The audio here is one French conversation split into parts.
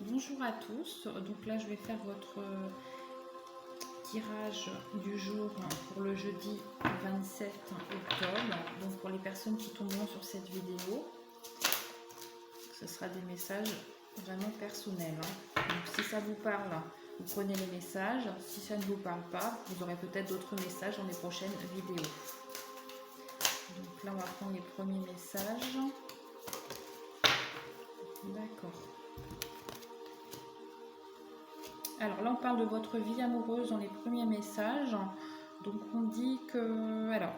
Bonjour à tous, donc là je vais faire votre tirage du jour pour le jeudi 27 octobre. Donc pour les personnes qui tomberont sur cette vidéo, ce sera des messages vraiment personnels. Donc si ça vous parle, vous prenez les messages. Si ça ne vous parle pas, vous aurez peut-être d'autres messages dans les prochaines vidéos. Donc là on va prendre les premiers messages. D'accord. Alors là, on parle de votre vie amoureuse dans les premiers messages. Donc on dit que, alors,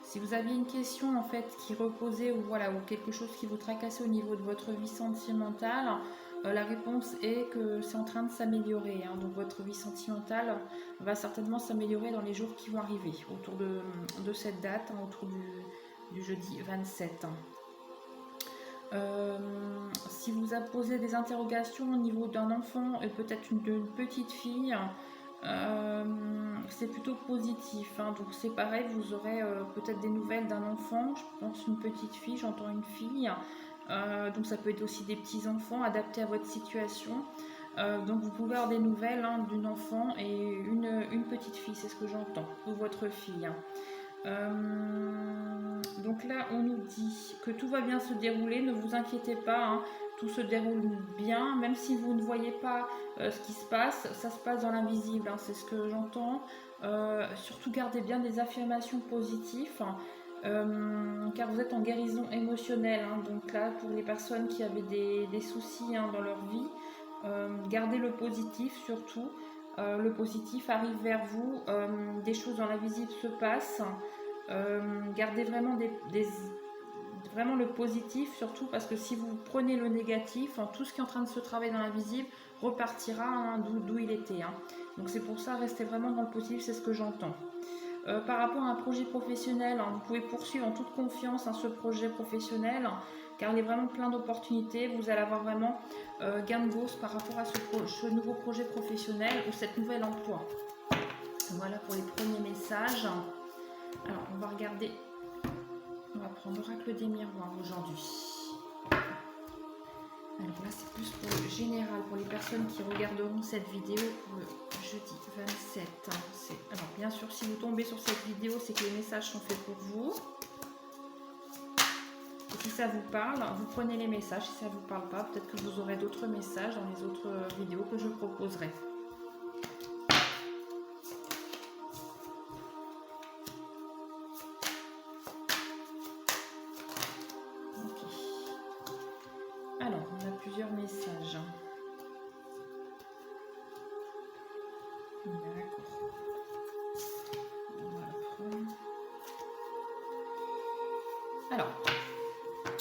si vous aviez une question en fait qui reposait ou voilà ou quelque chose qui vous tracassait au niveau de votre vie sentimentale, la réponse est que c'est en train de s'améliorer. Donc votre vie sentimentale va certainement s'améliorer dans les jours qui vont arriver, autour de cette date, autour du jeudi 27. Si vous avez posé des interrogations au niveau d'un enfant et peut-être d'une petite fille, c'est plutôt positif. Donc c'est pareil, vous aurez peut-être des nouvelles d'un enfant, je pense une petite fille, j'entends une fille. Donc ça peut être aussi des petits enfants adaptés à votre situation. Donc vous pouvez avoir des nouvelles d'une enfant et une petite fille, c'est ce que j'entends, ou votre fille. Donc là, on nous dit que tout va bien se dérouler, ne vous inquiétez pas, tout se déroule bien, même si vous ne voyez pas ce qui se passe, ça se passe dans l'invisible, c'est ce que j'entends. Surtout gardez bien des affirmations positives, car vous êtes en guérison émotionnelle. Donc là, pour les personnes qui avaient des soucis dans leur vie, gardez le positif surtout. Le positif arrive vers vous, des choses dans l'invisible se passent. Gardez vraiment vraiment le positif, surtout parce que si vous prenez le négatif, tout ce qui est en train de se travailler dans l'invisible repartira d'où il était. Donc c'est pour ça, restez vraiment dans le positif, c'est ce que j'entends. Par rapport à un projet professionnel, vous pouvez poursuivre en toute confiance ce projet professionnel, car il est vraiment plein d'opportunités. Vous allez avoir vraiment gain de cause par rapport à ce nouveau projet professionnel ou cet nouvel emploi. Voilà pour les premiers messages. Alors, on va regarder. On va prendre l'oracle des miroirs aujourd'hui. Alors là, c'est plus pour le général, pour les personnes qui regarderont cette vidéo pour le jeudi 27. Alors, bien sûr, si vous tombez sur cette vidéo, c'est que les messages sont faits pour vous. Et si ça vous parle, vous prenez les messages. Si ça ne vous parle pas, peut-être que vous aurez d'autres messages dans les autres vidéos que je proposerai. Alors, on a plusieurs messages. D'accord. On va prendre. Alors,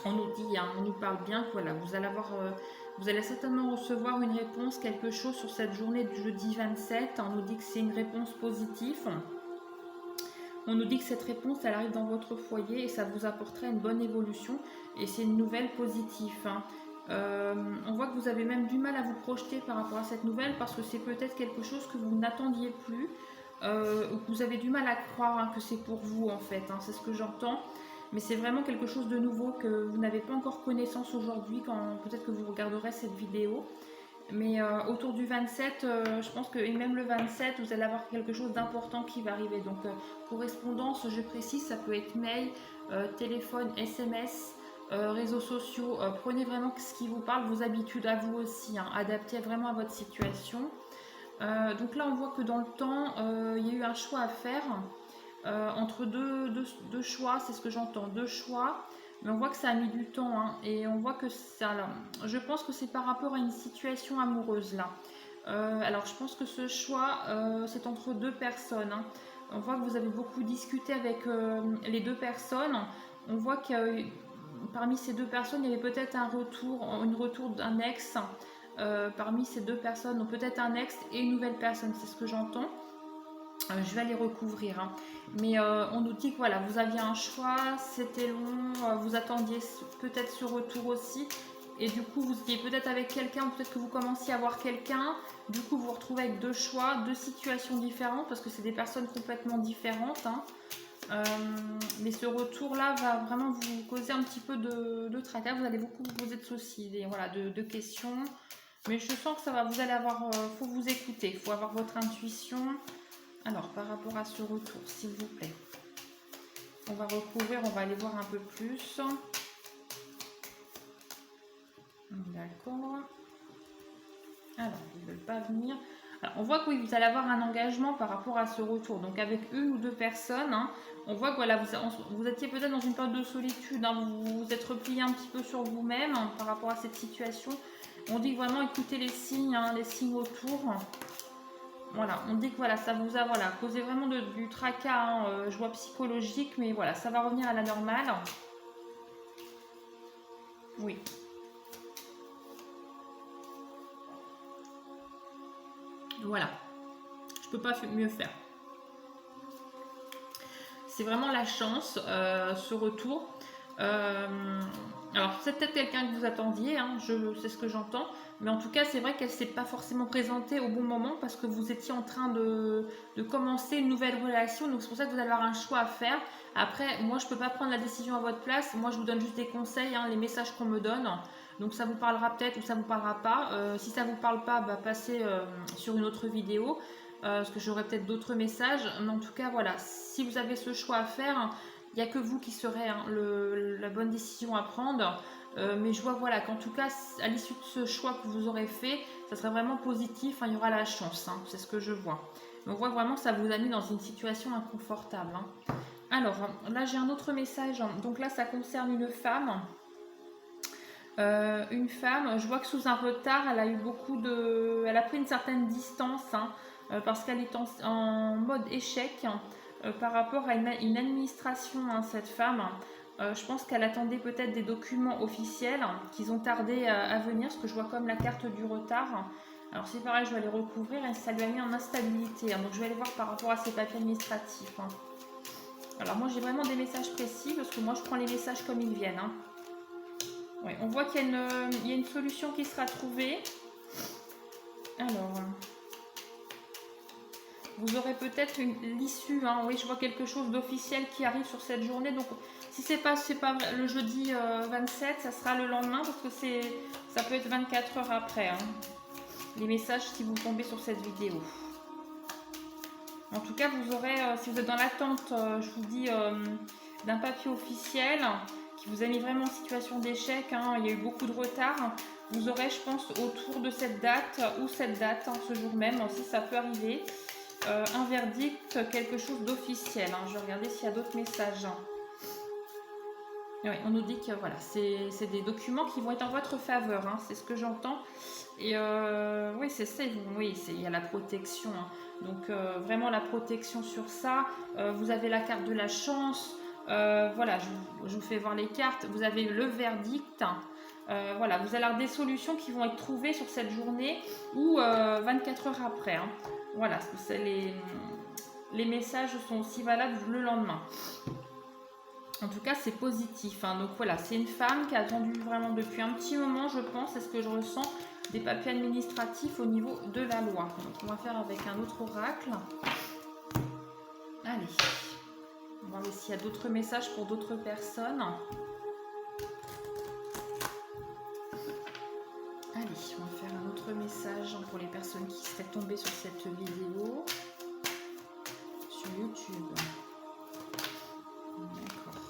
on nous dit, on nous parle bien que voilà, vous allez certainement recevoir une réponse, quelque chose sur cette journée du jeudi 27. On nous dit que c'est une réponse positive. On nous dit que cette réponse, elle arrive dans votre foyer et ça vous apportera une bonne évolution. Et c'est une nouvelle positive. On voit que vous avez même du mal à vous projeter par rapport à cette nouvelle parce que c'est peut-être quelque chose que vous n'attendiez plus ou que vous avez du mal à croire que c'est pour vous en fait. C'est ce que j'entends. Mais c'est vraiment quelque chose de nouveau que vous n'avez pas encore connaissance aujourd'hui quand peut-être que vous regarderez cette vidéo. Mais autour du 27, je pense que même le 27, vous allez avoir quelque chose d'important qui va arriver. Donc correspondance, je précise, ça peut être mail, téléphone, SMS, réseaux sociaux. Prenez vraiment ce qui vous parle, vos habitudes à vous aussi, adaptez vraiment à votre situation. Donc là, on voit que dans le temps, il y a eu un choix à faire entre deux choix, c'est ce que j'entends, deux choix. Mais on voit que ça a mis du temps et on voit que ça, je pense que c'est par rapport à une situation amoureuse là. Alors je pense que ce choix c'est entre deux personnes. On voit que vous avez beaucoup discuté avec les deux personnes. On voit que parmi ces deux personnes il y avait peut-être un retour d'un ex. Parmi ces deux personnes, donc peut-être un ex et une nouvelle personne, c'est ce que j'entends. Je vais aller recouvrir. Mais on nous dit que voilà, vous aviez un choix, c'était long, vous attendiez peut-être ce retour aussi. Et du coup, vous étiez peut-être avec quelqu'un, peut-être que vous commenciez à voir quelqu'un. Du coup, vous vous retrouvez avec deux choix, deux situations différentes, parce que c'est des personnes complètement différentes. Mais ce retour-là va vraiment vous causer un petit peu de tracas. Vous allez beaucoup vous poser de soucis, voilà, de questions. Mais je sens que ça va, vous allez avoir, faut vous écouter, il faut avoir votre intuition. Alors, par rapport à ce retour, s'il vous plaît. On va recouvrir, on va aller voir un peu plus. D'accord. Alors, ils ne veulent pas venir. Alors, on voit que oui, vous allez avoir un engagement par rapport à ce retour. Donc, avec une ou deux personnes, hein, on voit que voilà, vous étiez peut-être dans une période de solitude. Hein, vous vous êtes replié un petit peu sur vous-même hein, par rapport à cette situation. On dit que vraiment écoutez les signes autour. Voilà, on dit que voilà, ça vous a causé vraiment du tracas, hein, je vois psychologique, mais voilà, ça va revenir à la normale. Oui. Voilà, je peux pas mieux faire. C'est vraiment la chance, ce retour. Alors, c'est peut-être quelqu'un que vous attendiez, hein, c'est ce que j'entends. Mais en tout cas, c'est vrai qu'elle ne s'est pas forcément présentée au bon moment parce que vous étiez en train de commencer une nouvelle relation. Donc, c'est pour ça que vous allez avoir un choix à faire. Après, moi, je ne peux pas prendre la décision à votre place. Moi, je vous donne juste des conseils, hein, les messages qu'on me donne. Donc, ça vous parlera peut-être ou ça ne vous parlera pas. Si ça ne vous parle pas, bah, passez sur une autre vidéo. Parce que j'aurai peut-être d'autres messages. Mais en tout cas, voilà, si vous avez ce choix à faire, il n'y a que vous qui serez hein, la bonne décision à prendre. Mais je vois voilà, qu'en tout cas, à l'issue de ce choix que vous aurez fait, ça sera vraiment positif, hein, il y aura la chance, hein, c'est ce que je vois. Mais on voit vraiment que ça vous a mis dans une situation inconfortable. Hein. Alors, là j'ai un autre message, donc là ça concerne une femme. Je vois que sous un retard, elle a eu elle a pris une certaine distance hein, parce qu'elle est en mode échec par rapport à une administration, hein, cette femme. Je pense qu'elle attendait peut-être des documents officiels qu'ils ont tardé à venir, parce que je vois comme la carte du retard. Alors c'est pareil, je vais les recouvrir et ça lui a mis en instabilité. Hein, donc je vais aller voir par rapport à ses papiers administratifs. Hein. Alors moi j'ai vraiment des messages précis parce que moi je prends les messages comme ils viennent. Hein. Ouais, on voit qu'il y a une solution qui sera trouvée. Alors, vous aurez peut-être l'issue. Hein, oui, je vois quelque chose d'officiel qui arrive sur cette journée. Donc, si c'est pas le jeudi 27, ça sera le lendemain parce que ça peut être 24 heures après. Hein, les messages si vous tombez sur cette vidéo. En tout cas, vous aurez, si vous êtes dans l'attente, je vous dis, d'un papier officiel qui vous a mis vraiment en situation d'échec, hein, il y a eu beaucoup de retard, vous aurez, je pense, autour de cette date ou cette date, hein, ce jour même, aussi ça peut arriver, un verdict, quelque chose d'officiel. Hein. Je vais regarder s'il y a d'autres messages. Oui, on nous dit que voilà, c'est des documents qui vont être en votre faveur, hein, c'est ce que j'entends. Et oui, c'est ça, oui, il y a la protection. Hein. Donc vraiment la protection sur ça. Vous avez la carte de la chance. Voilà, je vous fais voir les cartes. Vous avez le verdict. Voilà, vous allez avoir des solutions qui vont être trouvées sur cette journée ou 24 heures après. Hein. Voilà, les messages sont aussi valables le lendemain. En tout cas, c'est positif. Hein. Donc voilà, c'est une femme qui a attendu vraiment depuis un petit moment, je pense, c'est ce que je ressens, des papiers administratifs au niveau de la loi. Donc on va faire avec un autre oracle. Allez, on va voir s'il y a d'autres messages pour d'autres personnes. Allez, on va faire un autre message pour les personnes qui seraient tombées sur cette vidéo sur YouTube. D'accord.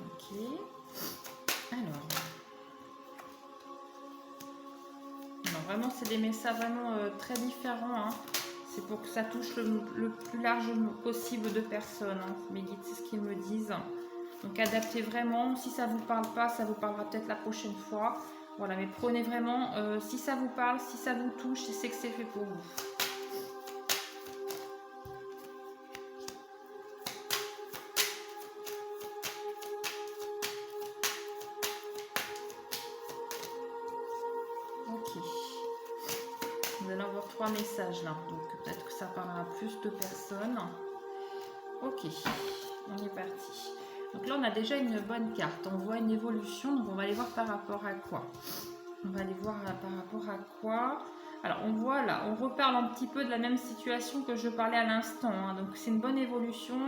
Ok. Alors, vraiment, c'est des messages vraiment très différents. Hein. C'est pour que ça touche le plus large possible de personnes. Hein. Mes guides, c'est ce qu'ils me disent. Donc, adaptez vraiment. Si ça ne vous parle pas, ça vous parlera peut-être la prochaine fois. Voilà, mais prenez vraiment, si ça vous parle, si ça vous touche, c'est que c'est fait pour vous. Ok. Nous allons avoir 3 messages là, donc peut-être que ça parlera à plus de personnes. Ok, on est parti. Donc là, on a déjà une bonne carte. On voit une évolution, donc on va aller voir par rapport à quoi. On va aller voir par rapport à quoi. Alors, on voit là, on reparle un petit peu de la même situation que je parlais à l'instant. Hein. Donc, c'est une bonne évolution.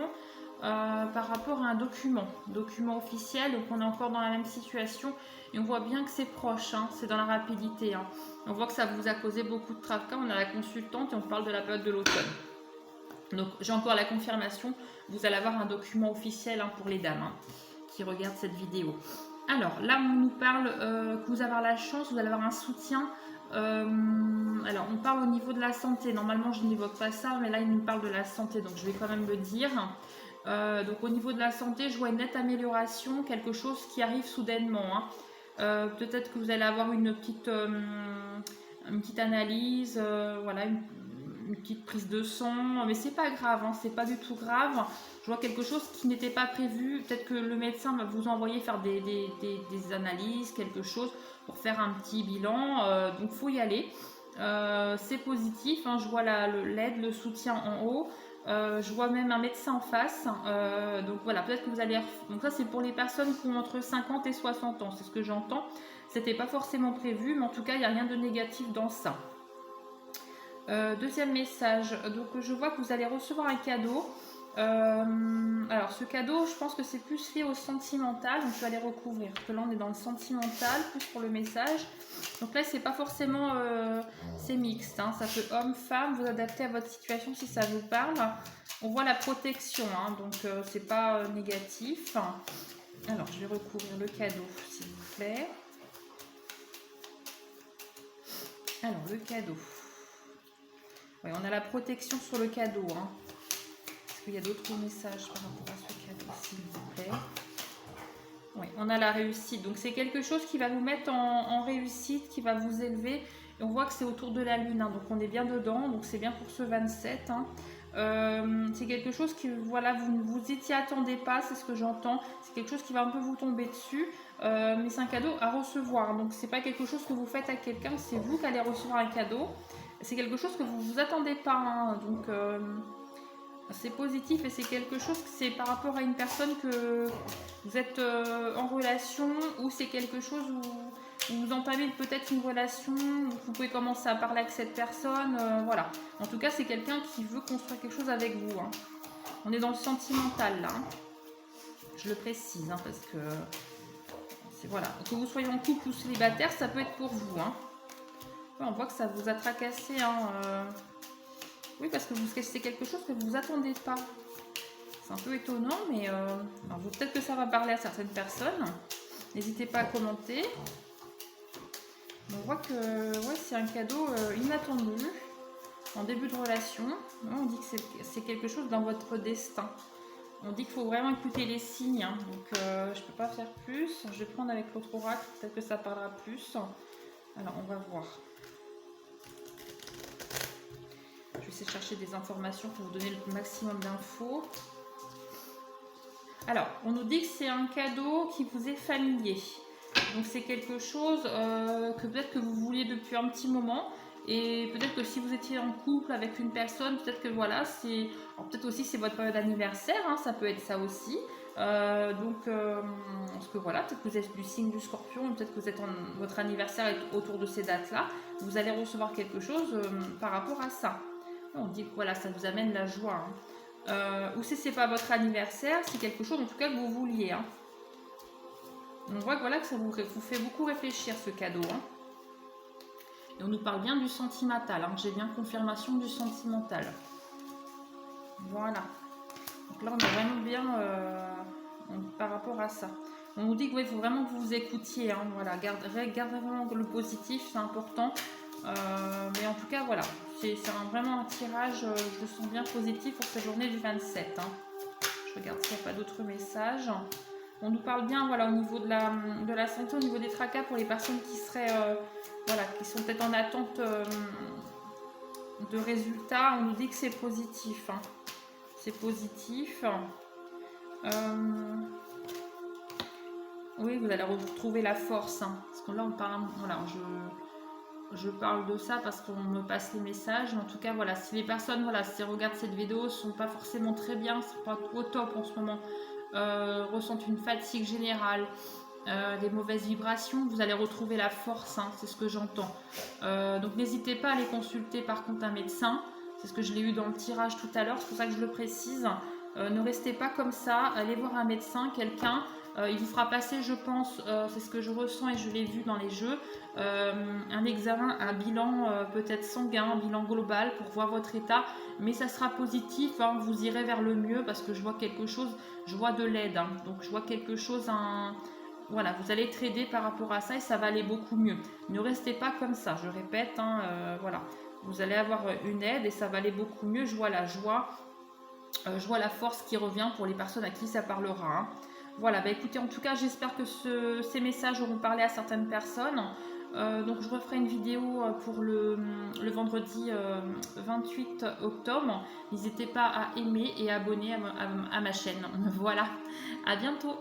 par rapport à un document officiel. Donc on est encore dans la même situation et on voit bien que c'est proche, hein, c'est dans la rapidité. Hein. On voit que ça vous a causé beaucoup de tracas. On a la consultante et on parle de la période de l'automne. Donc j'ai encore la confirmation, vous allez avoir un document officiel, hein, pour les dames, hein, qui regardent cette vidéo. Alors là on nous parle que vous allez avoir la chance, vous allez avoir un soutien. Alors on parle au niveau de la santé, normalement je n'évoque pas ça, mais là il nous parle de la santé, donc je vais quand même le dire. Donc au niveau de la santé, je vois une nette amélioration, quelque chose qui arrive soudainement, hein. Peut-être que vous allez avoir une petite analyse, voilà, une petite prise de sang, mais c'est pas grave, hein, c'est pas du tout grave. Je vois quelque chose qui n'était pas prévu. Peut-être que le médecin va vous envoyer faire des analyses, quelque chose pour faire un petit bilan. Donc faut y aller. C'est positif, hein, je vois l'aide, le soutien en haut. Je vois même un médecin en face. Donc voilà, peut-être que vous allez. Donc ça c'est pour les personnes qui ont entre 50 et 60 ans, c'est ce que j'entends. C'était pas forcément prévu, mais en tout cas il n'y a rien de négatif dans ça. Deuxième message, donc je vois que vous allez recevoir un cadeau. Alors ce cadeau, je pense que c'est plus lié au sentimental, donc je vais aller recouvrir, parce que là on est dans le sentimental, plus pour le message. Donc là c'est pas forcément, c'est mixte, hein, ça peut homme-femme, vous adaptez à votre situation si ça vous parle. On voit la protection, hein, donc c'est pas négatif. Alors je vais recouvrir le cadeau s'il vous plaît. Alors le cadeau. Oui, on a la protection sur le cadeau. Hein. Est-ce qu'il y a d'autres messages par rapport à ce cadeau, s'il vous plaît? Oui, on a la réussite. Donc, c'est quelque chose qui va vous mettre en réussite, qui va vous élever. Et on voit que c'est autour de la Lune. Hein, donc, on est bien dedans. Donc, c'est bien pour ce 27. Hein. C'est quelque chose qui, voilà, vous ne vous y attendez pas. C'est ce que j'entends. C'est quelque chose qui va un peu vous tomber dessus. Mais c'est un cadeau à recevoir. Donc, c'est pas quelque chose que vous faites à quelqu'un. C'est vous qui allez recevoir un cadeau. C'est quelque chose que vous ne vous attendez pas, hein, donc c'est positif et c'est quelque chose que c'est par rapport à une personne que vous êtes en relation ou c'est quelque chose où vous entamez peut-être une relation, où vous pouvez commencer à parler avec cette personne, voilà. En tout cas, c'est quelqu'un qui veut construire quelque chose avec vous. Hein. On est dans le sentimental là, hein. Je le précise, hein, parce que voilà. Que vous soyez en couple ou célibataire, ça peut être pour vous. Hein. On voit que ça vous a tracassé. Hein, oui, parce que c'est quelque chose que vous ne vous attendez pas. C'est un peu étonnant, mais peut-être que ça va parler à certaines personnes. N'hésitez pas à commenter. On voit que ouais, c'est un cadeau inattendu en début de relation. On dit que c'est quelque chose dans votre destin. On dit qu'il faut vraiment écouter les signes. Hein, donc je ne peux pas faire plus. Je vais prendre avec l'autre oracle, peut-être que ça parlera plus. Alors on va voir. Je vais essayer de chercher des informations pour vous donner le maximum d'infos. Alors, on nous dit que c'est un cadeau qui vous est familier. Donc, c'est quelque chose que peut-être que vous vouliez depuis un petit moment. Et peut-être que si vous étiez en couple avec une personne, peut-être que voilà, c'est... Alors, peut-être aussi c'est votre période d'anniversaire, hein, ça peut être ça aussi. Parce que voilà, peut-être que vous êtes du signe du Scorpion, peut-être que votre anniversaire est autour de ces dates-là. Vous allez recevoir quelque chose par rapport à ça. On dit que voilà, ça vous amène la joie. Hein. Ou si c'est pas votre anniversaire, c'est quelque chose en tout cas que vous vouliez. Hein. On voit que, voilà, que ça vous fait beaucoup réfléchir ce cadeau. Hein. Et on nous parle bien du sentimental. Hein. J'ai bien confirmation du sentimental. Voilà. Donc là, on est vraiment bien par rapport à ça. On nous dit qu'il faut vraiment que vous vous écoutiez. Hein. Voilà. Gardez vraiment le positif, c'est important. Mais en tout cas, voilà. C'est vraiment un tirage, je le sens bien positif pour cette journée du 27. Hein. Je regarde s'il n'y a pas d'autres messages. On nous parle bien, voilà, au niveau de la santé, au niveau des tracas pour les personnes qui seraient, voilà, qui sont peut-être en attente de résultats. On nous dit que c'est positif. Hein. C'est positif. Oui, vous allez retrouver la force. Hein, parce que là, on parle, voilà, je parle de ça parce qu'on me passe les messages. En tout cas, voilà, si les personnes, voilà, si elles regardent cette vidéo, ne sont pas forcément très bien, ne sont pas au top en ce moment, ressentent une fatigue générale, des mauvaises vibrations, vous allez retrouver la force, hein, c'est ce que j'entends. Donc n'hésitez pas à aller consulter par contre un médecin, c'est ce que je l'ai eu dans le tirage tout à l'heure, c'est pour ça que je le précise. Ne restez pas comme ça, allez voir un médecin, quelqu'un. Il vous fera passer, je pense, c'est ce que je ressens et je l'ai vu dans les jeux, un examen, un bilan peut-être sanguin, un bilan global pour voir votre état, mais ça sera positif, hein, vous irez vers le mieux parce que je vois quelque chose, je vois de l'aide, hein, donc je vois quelque chose, voilà, vous allez être aidé par rapport à ça et ça va aller beaucoup mieux. Ne restez pas comme ça, je répète, hein, voilà, vous allez avoir une aide et ça va aller beaucoup mieux, je vois la joie. Je vois la force qui revient pour les personnes à qui ça parlera, hein. Voilà, bah écoutez, en tout cas, j'espère que ces messages auront parlé à certaines personnes. Donc, je referai une vidéo pour le vendredi 28 octobre. N'hésitez pas à aimer et abonner à ma chaîne. Voilà, à bientôt.